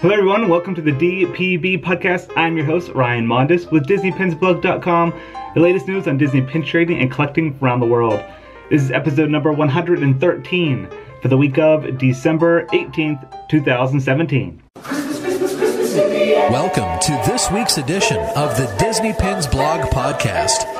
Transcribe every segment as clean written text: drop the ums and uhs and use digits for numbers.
Hello everyone, welcome to the DPB Podcast. I'm your host, Ryan Mondis with DisneyPinsBlog.com, the latest news on Disney pin trading and collecting around the world. This is episode number 113 for the week of December 18th, 2017. Welcome to this week's edition of the Disney Pins Blog Podcast.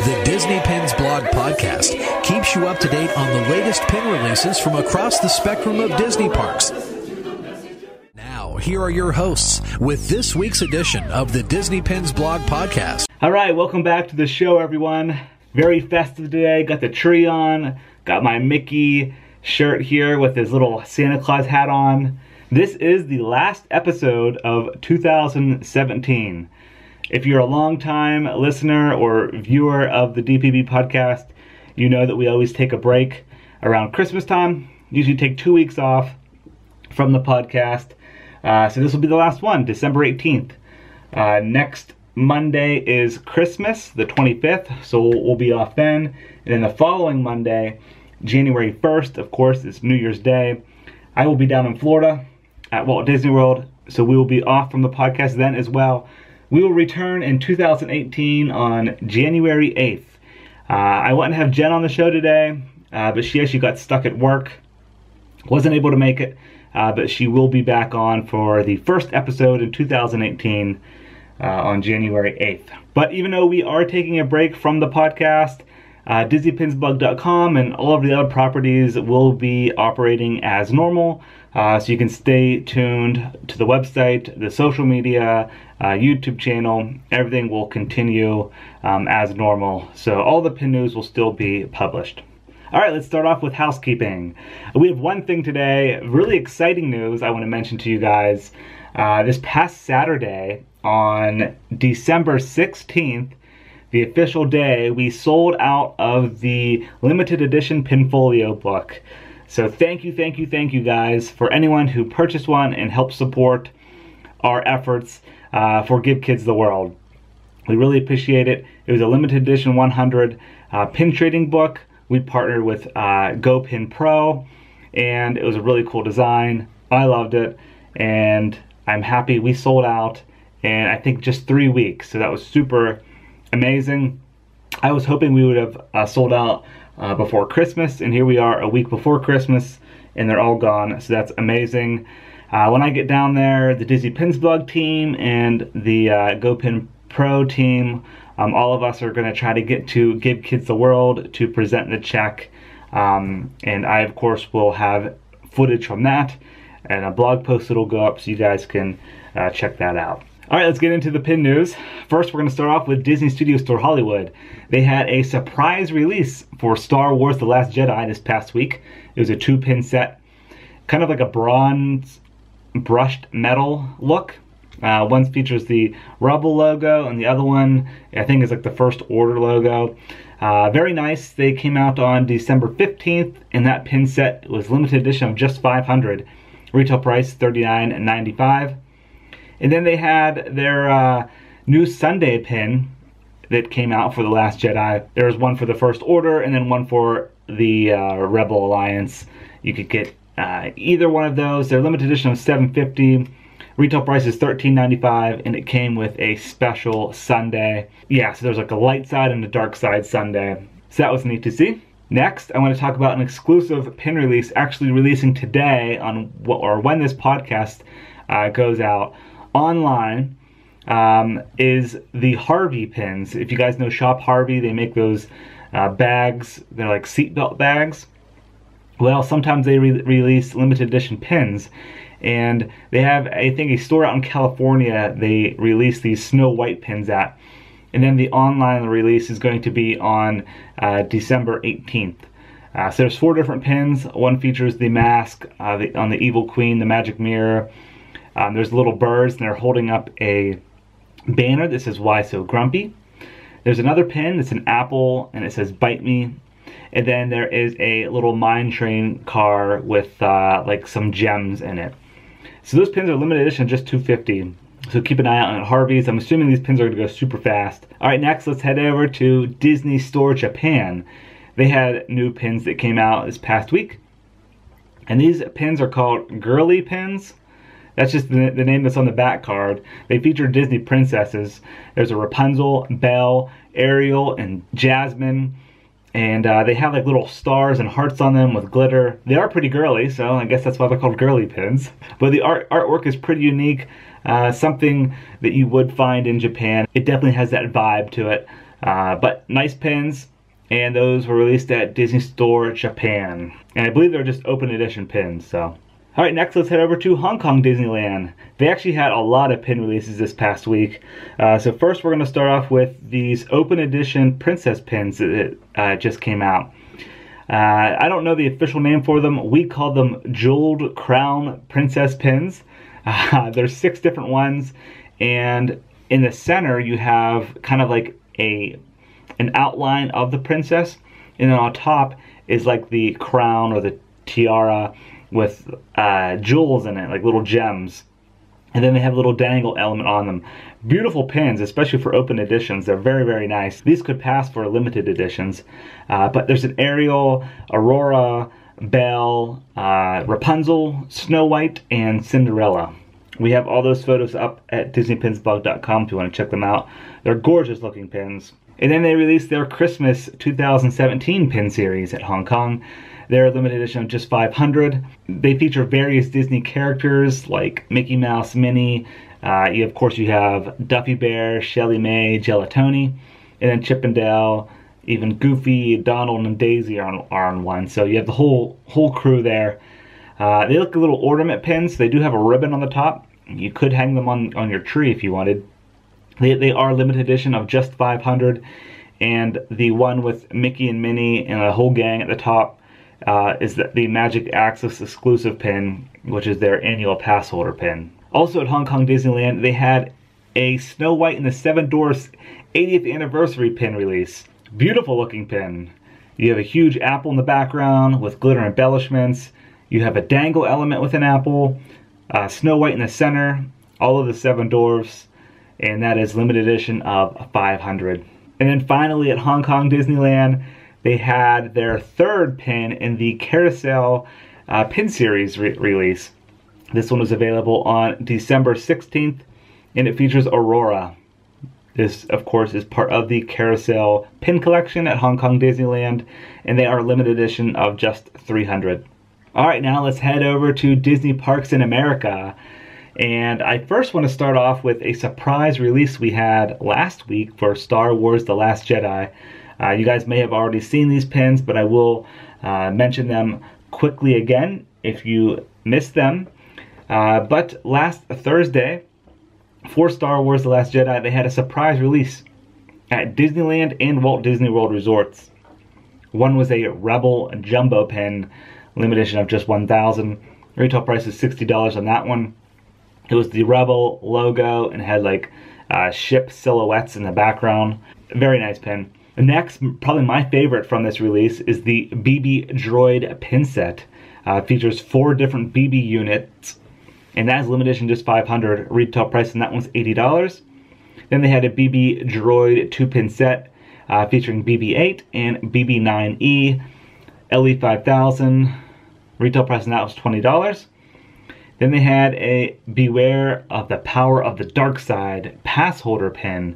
The Disney Pins Blog Podcast keeps you up to date on the latest pin releases from across the spectrum of Disney parks. Now, here are your hosts with this week's edition of the Disney Pins Blog Podcast. All right, welcome back to the show, everyone. Very festive today. Got the tree on. Got my Mickey shirt here with his little Santa Claus hat on. This is the last episode of 2017. If you're a long-time listener or viewer of the DPB podcast, you know that we always take a break around Christmas time. Usually take 2 weeks off from the podcast. So this will be the last one, December 18th. Next Monday is Christmas, the 25th, so we'll be off then. And then the following Monday, January 1st, of course, is New Year's Day. I will be down in Florida at Walt Disney World, so we will be off from the podcast then as well. We will return in 2018 on January 8th. I wanted to have Jen on the show today, but she actually got stuck at work. Wasn't able to make it, but she will be back on for the first episode in 2018 on January 8th. But even though we are taking a break from the podcast, DisneyPinsBlog.com and all of the other properties will be operating as normal. So you can stay tuned to the website, the social media, YouTube channel. Everything will continue as normal. So all the pin news will still be published. All right, let's start off with housekeeping. We have one thing today, really exciting news I want to mention to you guys. This past Saturday on December 16th, the official day, we sold out of the limited edition Pinfolio book. So thank you guys for anyone who purchased one and helped support our efforts for Give Kids the World. We really appreciate it. It was a limited edition 100 pin trading book. We partnered with GoPin Pro, and it was a really cool design. I loved it, and I'm happy we sold out in, I think, just 3 weeks. So that was super amazing. I was hoping we would have sold out before Christmas, and here we are a week before Christmas, and they're all gone. So that's amazing. When I get down there, the Disney Pins Blog team and the GoPin Pro team, all of us are going to try to get to Give Kids the World to present the check. And I, of course, will have footage from that and a blog post that'll go up so you guys can check that out. All right, let's get into the pin news. First, we're going to start off with Disney Studio Store Hollywood. They had a surprise release for Star Wars The Last Jedi this past week. It was a 2-pin set, kind of like a bronze brushed metal look. One features the Rebel logo, and the other one, I think, is like the First Order logo. Very nice. They came out on December 15th, and that pin set was limited edition of just 500. Retail price $39.95. And then they had their new Sunday pin that came out for The Last Jedi. There was one for the First Order and then one for the Rebel Alliance. You could get either one of those. They're limited edition of $7.50. Retail price is $13.95, and it came with a special Sunday. Yeah, so there's like a light side and a dark side Sunday. So that was neat to see. Next, I want to talk about an exclusive pin release actually releasing today on when this podcast goes out. Online is the Harvey pins. If you guys know Shop Harvey, they make those bags. They're like seatbelt bags. Well, sometimes they release limited edition pins, and they have, I think, a store out in California they release these Snow White pins at, and then the online release is going to be on December 18th. So there's 4 different pins. One features the mask on the Evil Queen, the magic mirror. There's little birds, and they're holding up a banner that says, "Why So Grumpy?" There's another pin that's an apple, and it says, "Bite Me." And then there is a little mine train car with like some gems in it. So those pins are limited edition, just $2.50. So keep an eye out on Harvey's. I'm assuming these pins are going to go super fast. All right, next let's head over to Disney Store Japan. They had new pins that came out this past week. And these pins are called girly pins. That's just the name that's on the back card. They feature Disney princesses. There's a Rapunzel, Belle, Ariel, and Jasmine. And they have like little stars and hearts on them with glitter. They are pretty girly, so I guess that's why they're called girly pins. But the artwork is pretty unique. Something that you would find in Japan. It definitely has that vibe to it. But nice pins. And those were released at Disney Store Japan. And I believe they're just open edition pins, so. Alright, next let's head over to Hong Kong Disneyland. They actually had a lot of pin releases this past week. So first we're going to start off with these open edition princess pins that just came out. I don't know the official name for them. We call them Jeweled Crown Princess pins. There's 6 different ones, and in the center you have kind of like an outline of the princess, and then on top is like the crown or the tiara with jewels in it, like little gems. And then they have a little dangle element on them. Beautiful pins, especially for open editions. They're very, very nice. These could pass for limited editions. But there's an Ariel, Aurora, Belle, Rapunzel, Snow White, and Cinderella. We have all those photos up at DisneyPinsBlog.com if you want to check them out. They're gorgeous looking pins. And then they released their Christmas 2017 pin series at Hong Kong. They're a limited edition of just 500. They feature various Disney characters like Mickey Mouse, Minnie. Of course, you have Duffy Bear, Shelly May, Gelatoni, and then Chip and Dale, even Goofy, Donald, and Daisy are on one. So you have the whole crew there. They look like little ornament pins. They do have a ribbon on the top. You could hang them on your tree if you wanted. They are limited edition of just 500. And the one with Mickey and Minnie and the whole gang at the top is the Magic Access exclusive pin, which is their annual pass holder pin. Also at Hong Kong Disneyland, they had a Snow White and the Seven Dwarfs 80th anniversary pin release. Beautiful looking pin. You have a huge apple in the background with glitter embellishments. You have a dangle element with an apple, Snow White in the center, all of the Seven Dwarfs, and that is limited edition of 500. And then finally at Hong Kong Disneyland, they had their third pin in the Carousel pin series release. This one was available on December 16th, and it features Aurora. This, of course, is part of the Carousel pin collection at Hong Kong Disneyland, and they are limited edition of just 300. Alright, now let's head over to Disney Parks in America. And I first want to start off with a surprise release we had last week for Star Wars The Last Jedi. You guys may have already seen these pins, but I will mention them quickly again if you missed them. But last Thursday, for Star Wars The Last Jedi, they had a surprise release at Disneyland and Walt Disney World Resorts. One was a Rebel Jumbo pin, limited edition of just 1,000. Retail price is $60 on that one. It was the Rebel logo and had like ship silhouettes in the background. Very nice pin. Next, probably my favorite from this release is the BB Droid pin set. Features 4 different BB units, and that is limited edition just 500. Retail price on that one's $80. Then they had a BB Droid 2-pin set featuring BB-8 and BB-9E, LE5000. Retail price on that was $20. Then they had a Beware of the Power of the Dark Side pass holder pin,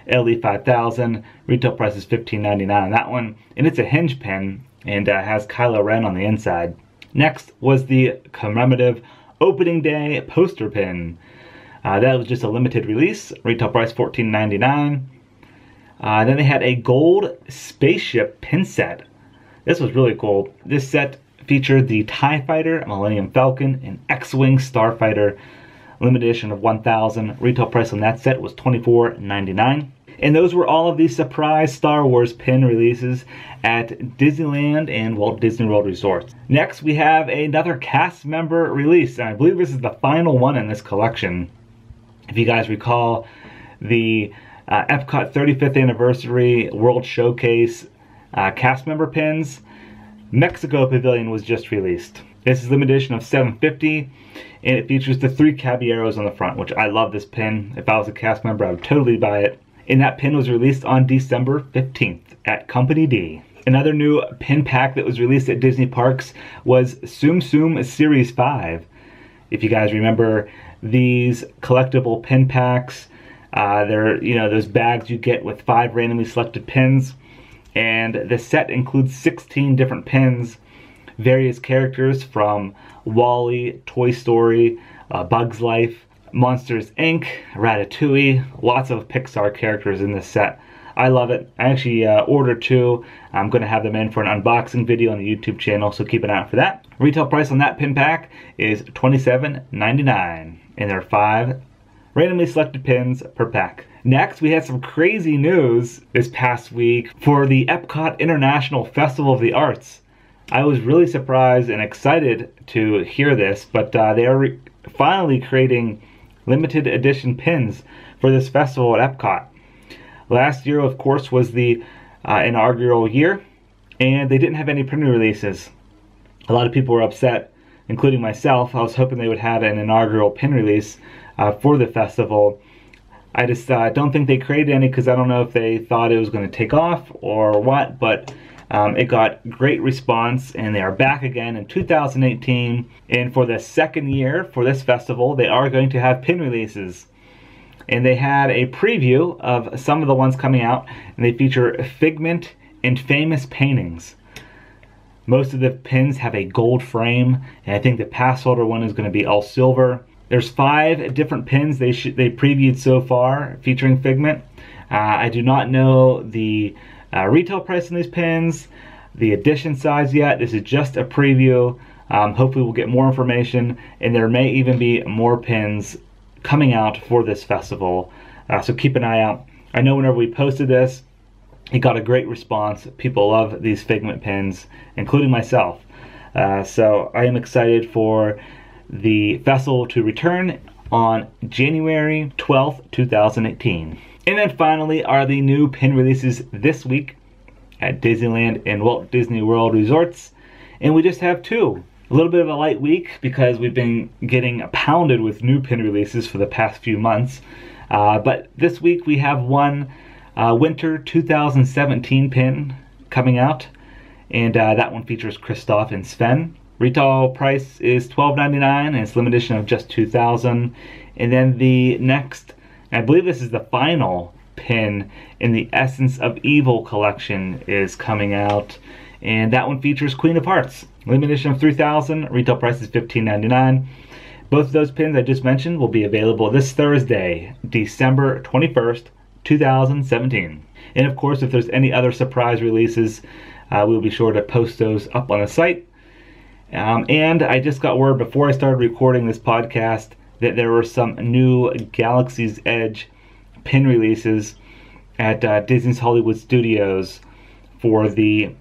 LE5000. Retail price is $15.99 on that one, and it's a hinge pin and has Kylo Ren on the inside. Next was the commemorative opening day poster pin. That was just a limited release. Retail price $14.99. Then they had a gold spaceship pin set. This was really cool. This set featured the TIE Fighter, Millennium Falcon, and X-Wing Starfighter. Limited edition of 1,000. Retail price on that set was $24.99. And those were all of the surprise Star Wars pin releases at Disneyland and Walt Disney World Resorts. Next, we have another cast member release, and I believe this is the final one in this collection. If you guys recall, the Epcot 35th Anniversary World Showcase cast member pins, Mexico Pavilion was just released. This is limited edition of 750, and it features the 3 Caballeros on the front, which I love this pin. If I was a cast member, I would totally buy it. And that pin was released on December 15th at Company D. Another new pin pack that was released at Disney Parks was Tsum Series 5. If you guys remember these collectible pin packs, they're, those bags you get with 5 randomly selected pins. And the set includes 16 different pins, various characters from WALL-E, Toy Story, Bugs Life, Monsters Inc., Ratatouille, lots of Pixar characters in this set. I love it. I actually ordered 2. I'm going to have them in for an unboxing video on the YouTube channel, so keep an eye out for that. Retail price on that pin pack is $27.99, and there are 5 randomly selected pins per pack. Next, we had some crazy news this past week for the Epcot International Festival of the Arts. I was really surprised and excited to hear this, but they are finally creating limited edition pins for this festival at Epcot. Last year, of course, was the inaugural year, and they didn't have any pin releases. A lot of people were upset, including myself. I was hoping they would have an inaugural pin release for the festival. I just don't think they created any because I don't know if they thought it was going to take off or what, but it got great response, and they are back again in 2018. And for the second year for this festival, they are going to have pin releases. And they had a preview of some of the ones coming out, and they feature Figment and famous paintings. Most of the pins have a gold frame, and I think the pass holder one is going to be all silver. There's 5 different pins they previewed so far featuring Figment. I do not know the retail price on these pins, the edition size yet. This is just a preview. Hopefully we'll get more information, and there may even be more pins coming out for this festival. So keep an eye out. I know whenever we posted this, it got a great response. People love these Figment pins, including myself. So I am excited for the festival to return on January 12th, 2018. And then finally are the new pin releases this week at Disneyland and Walt Disney World Resorts. And we just have 2. A little bit of a light week because we've been getting pounded with new pin releases for the past few months. But this week we have one Winter 2017 pin coming out. And that one features Kristoff and Sven. Retail price is $12.99, and it's limited edition of just 2,000. And then the next, I believe this is the final pin in the Essence of Evil collection, is coming out, and that one features Queen of Hearts. Limited edition of 3,000. Retail price is $15.99. Both of those pins I just mentioned will be available this Thursday, December 21st, 2017. And of course, if there's any other surprise releases, we'll be sure to post those up on the site. And I just got word before I started recording this podcast that there were some new Galaxy's Edge pin releases at Disney's Hollywood Studios for the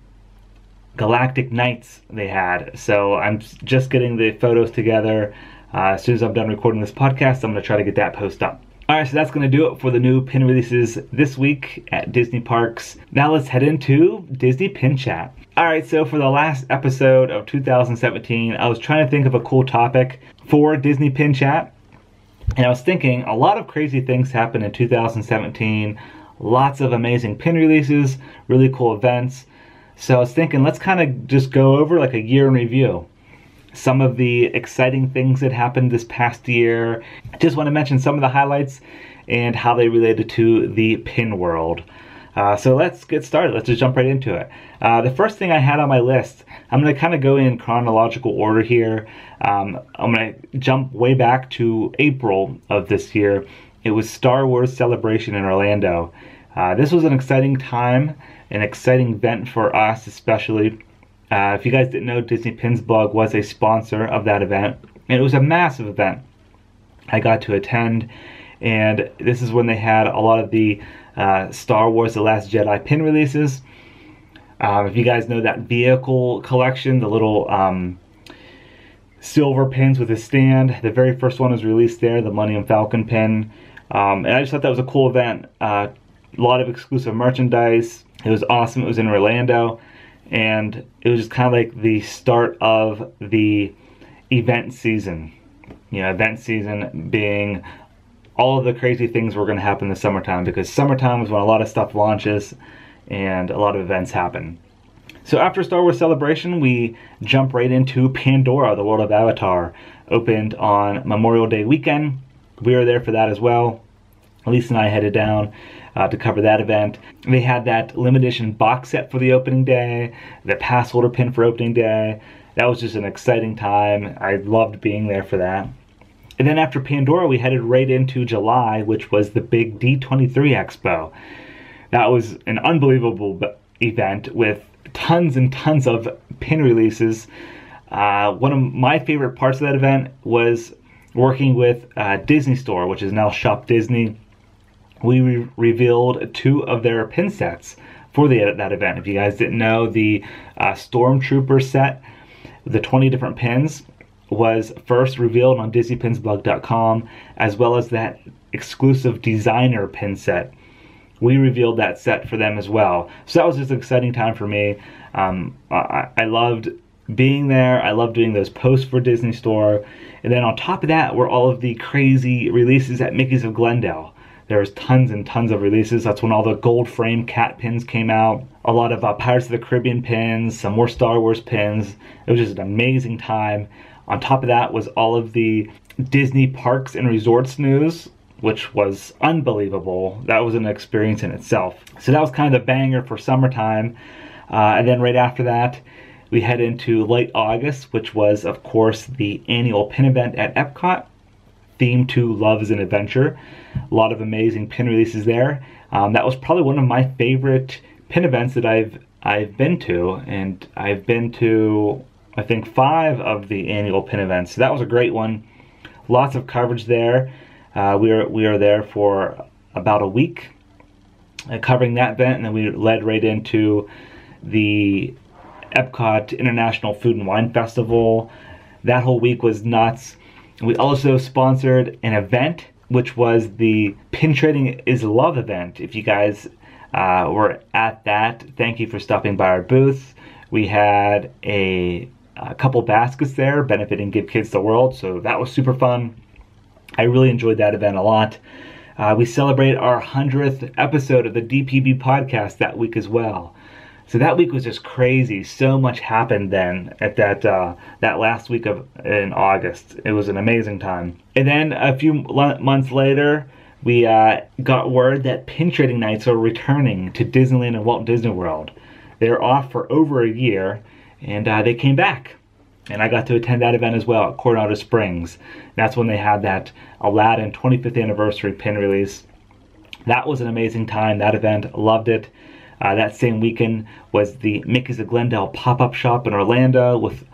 Galactic Nights they had. So I'm just getting the photos together. As soon as I'm done recording this podcast, I'm going to try to get that post up. Alright, so that's going to do it for the new pin releases this week at Disney Parks. Now let's head into Disney Pin Chat. Alright, so for the last episode of 2017, I was trying to think of a cool topic for Disney Pin Chat. And I was thinking a lot of crazy things happened in 2017. Lots of amazing pin releases, really cool events. So I was thinking let's kind of just go over like a year in review. Some of the exciting things that happened this past year. I just want to mention some of the highlights and how they related to the pin world. So let's get started. Let's just jump right into it. The first thing I had on my list, I'm going to kind of go in chronological order here. I'm going to jump way back to April of this year. It was Star Wars Celebration in Orlando. This was an exciting time, an exciting event for us especially. If you guys didn't know, Disney Pins Blog was a sponsor of that event. And it was a massive event. I got to attend, and this is when they had a lot of the Star Wars The Last Jedi pin releases. If you guys know that vehicle collection, the little silver pins with a stand, the very first one was released there, the Millennium Falcon pin. And I just thought that was a cool event. A lot of exclusive merchandise. It was awesome. It was in Orlando. And it was just kind of like the start of the event season. You know, event season being all of the crazy things were going to happen in the summertime, because summertime is when a lot of stuff launches and a lot of events happen. So after Star Wars Celebration, we jump right into Pandora, the World of Avatar. Opened on Memorial Day weekend. We were there for that as well. Lisa and I headed down to cover that event. They had that limited edition box set for the opening day, the pass holder pin for opening day. That was just an exciting time. I loved being there for that. And then after Pandora, we headed right into July, which was the big D23 Expo. That was an unbelievable event with tons and tons of pin releases. One of my favorite parts of that event was working with Disney Store, which is now Shop Disney. We revealed 2 of their pin sets for that event. If you guys didn't know, the Stormtrooper set, the 20 different pins, was first revealed on DisneyPinsBlog.com, as well as that exclusive designer pin set. We revealed that set for them as well. So that was just an exciting time for me. I loved being there. I loved doing those posts for Disney Store. And then on top of that were all of the crazy releases at Mickey's of Glendale. There was tons and tons of releases. That's when all the gold frame cat pins came out. A lot of Pirates of the Caribbean pins, some more Star Wars pins. It was just an amazing time. On top of that was all of the Disney parks and resorts news, which was unbelievable. That was an experience in itself. So that was kind of the banger for summertime. And then right after that, we head into late August, which was, of course, the annual pin event at Epcot, themed to Love is an Adventure. A lot of amazing pin releases there. That was probably one of my favorite pin events that I've been to, and I've been to, I think, 5 of the annual pin events. So that was a great one. Lots of coverage there. We were there for about a week covering that event, and then we led right into the Epcot International Food and Wine Festival. That whole week was nuts. We also sponsored an event, which was the Pin Trading is Love event. If you guys were at that, thank you for stopping by our booth. We had a couple baskets there benefiting Give Kids the World, so that was super fun. I really enjoyed that event a lot. We celebrated our 100th episode of the DPB Podcast that week as well. So that week was just crazy. So much happened then at that last week in August. It was an amazing time. And then a few months later, we got word that Pin Trading Nights are returning to Disneyland and Walt Disney World. They were off for over a year, and they came back. And I got to attend that event as well at Coronado Springs. That's when they had that Aladdin 25th anniversary pin release. That was an amazing time, that event. Loved it. That same weekend was the Mickey's of Glendale pop-up shop in Orlando with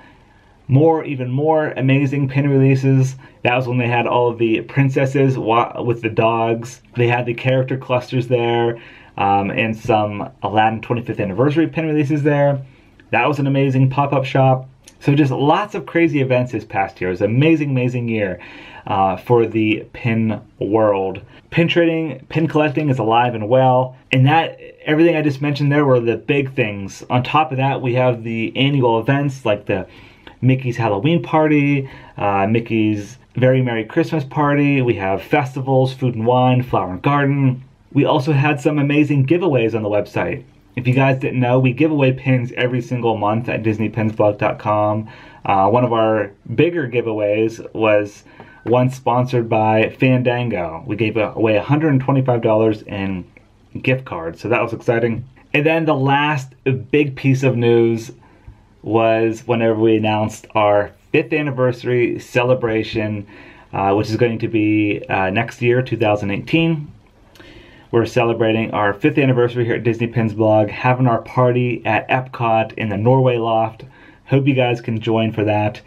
even more amazing pin releases. That was when they had all of the princesses with the dogs. They had the character clusters there, and some Aladdin 25th anniversary pin releases there. That was an amazing pop-up shop. So just lots of crazy events this past year. It was an amazing, amazing year for the pin world. Pin trading, pin collecting is alive and well. And that, everything I just mentioned there were the big things. On top of that, we have the annual events like the Mickey's Halloween Party, Mickey's Very Merry Christmas Party. We have festivals, food and wine, flower and garden. We also had some amazing giveaways on the website. If you guys didn't know, we give away pins every single month at DisneyPinsBlog.com. One of our bigger giveaways was one sponsored by Fandango. We gave away $125 in gift cards, so that was exciting. And then the last big piece of news was whenever we announced our 5th anniversary celebration, which is going to be next year, 2018. We're celebrating our 5th anniversary here at Disney Pins Blog, having our party at Epcot in the Norway Loft. Hope you guys can join for that.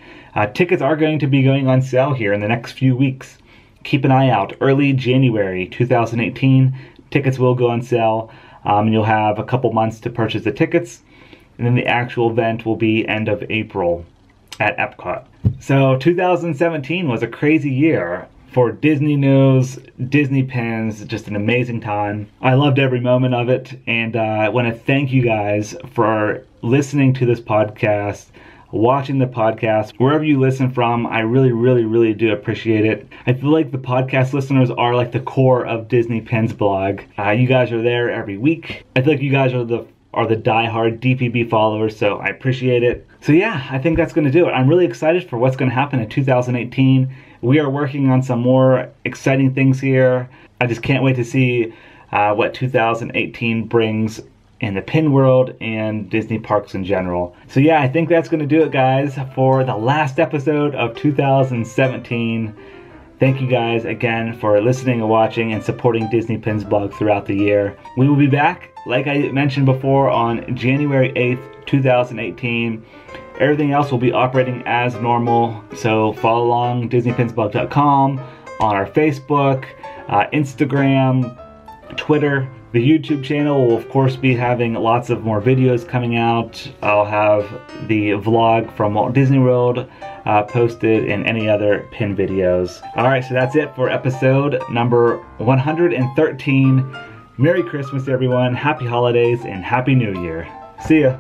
Tickets are going to be going on sale here in the next few weeks. Keep an eye out. Early January 2018, tickets will go on sale. And you'll have a couple months to purchase the tickets. And then the actual event will be end of April at Epcot. So 2017 was a crazy year for Disney news, Disney pins, just an amazing time. I loved every moment of it, and I want to thank you guys for listening to this podcast, watching the podcast, wherever you listen from. I really, really, really do appreciate it. I feel like the podcast listeners are like the core of Disney Pins Blog. You guys are there every week. I feel like you guys are are the diehard DPB followers, so I appreciate it. So yeah, I think that's going to do it. I'm really excited for what's going to happen in 2018. We are working on some more exciting things here. I just can't wait to see what 2018 brings in the Pin world and Disney parks in general. So yeah, I think that's going to do it, guys, for the last episode of 2017. Thank you guys again for listening and watching and supporting Disney Pins blog throughout the year. We will be back, like I mentioned before, on January 8th, 2018. Everything else will be operating as normal, so follow along DisneyPinsblog.com, on our Facebook, Instagram, Twitter. The YouTube channel will of course be having lots of more videos coming out. I'll have the vlog from Walt Disney World posted and any other pin videos. Alright, so that's it for episode number 113. Merry Christmas everyone, Happy Holidays, and Happy New Year. See ya!